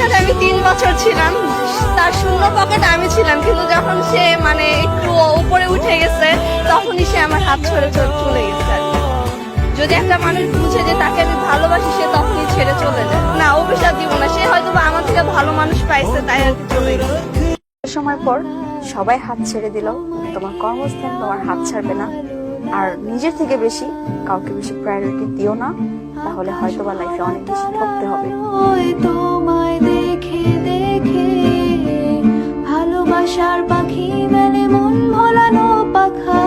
সাথে আমি 3 বছর ছিলাম, তার শূন্য পকেট আমি ছিলাম, কিন্তু যখন সে মানে একটু উপরে উঠে গেছে তখনই সে আমার হাত ছেড়ে চলে গেছে আর কি। যদি একটা মানুষ বুঝে যে তাকে আমি ভালোবাসি, সে তখনই ছেড়ে চলে যায়। না, অভিশাপ দিব না, সে হয়তো বা আমার থেকে ভালো মানুষ পাইছে তাই আর কি চলে গেছে। সময় পর সবাই হাত ছেড়ে দিল, তোমার কর্মস্থান তোমার হাত ছাড়বে না। আর নিজের থেকে বেশি কাউকে বেশি প্রায়োরিটি দিও না, তাহলে হয়তো বা লাইফে অনেক বেশি ঠকতে হবে। তোমায় দেখে দেখে ভালোবাসার পাখি মেলে মন ভোলানো পাখা।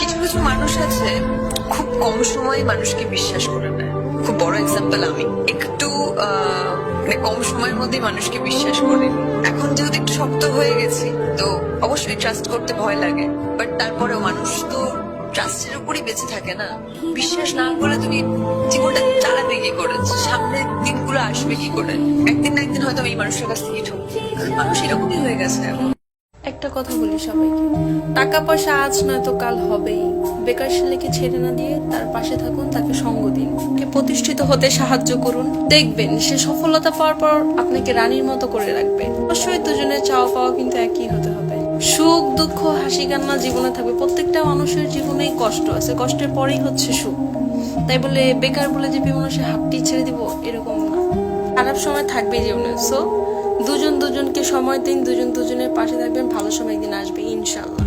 কিছু কিছু মানুষ আছে খুব কম সময়ে মানুষকে বিশ্বাস করে নেয়। খুব বড় এক্সাম্পল আমি একটু মানে কম সময়ের মধ্যে মানুষকে বিশ্বাস করি। এখন যেহেতু একটু শক্ত হয়ে গেছি, তো অবশ্যই ট্রাস্ট করতে ভয় লাগে, বাট তারপরেও মানুষ তো ট্রাস্টের উপরই বেঁচে থাকে না। বিশ্বাস না করলে তুমি জীবনটা চালাবে কি করে, সামনের দিনগুলো আসবে কি করে? একদিন না একদিন হয়তো এই মানুষের কাছ থেকে ঠকবো। মানুষ এরকমই হয়ে গেছে এখন। একটা কথা বলি সবাইকে, টাকা পয়সা আজ নয়তো কাল হবেই। বেকার ছেলেকে ছেড়ে না দিয়ে তার পাশে থাকুন, তাকে সঙ্গ দিন, তাকে প্রতিষ্ঠিত হতে সাহায্য করুন। দেখবেন সে সফলতা পাওয়ার পর আপনাকে রানীর মতো করে রাখবে। অবশ্যই দুজনের চাওয়া পাওয়া কিন্তু একই হতে হবে। সুখ দুঃখ হাসি কান্না জীবনে থাকবে। প্রত্যেকটা মানুষের জীবনেই কষ্ট আছে, কষ্টের পরেই হচ্ছে সুখ। তাই বলে বেকার বলে যে মানুষের হাতটি ছেড়ে দিব এরকম না। খারাপ সময় থাকবে জীবনে, সো দুজন দুজনকে সময় দিন, দুজন দুজনের পাশে থাকবেন, ভালো সময় একদিন আসবে ইনশাল্লাহ।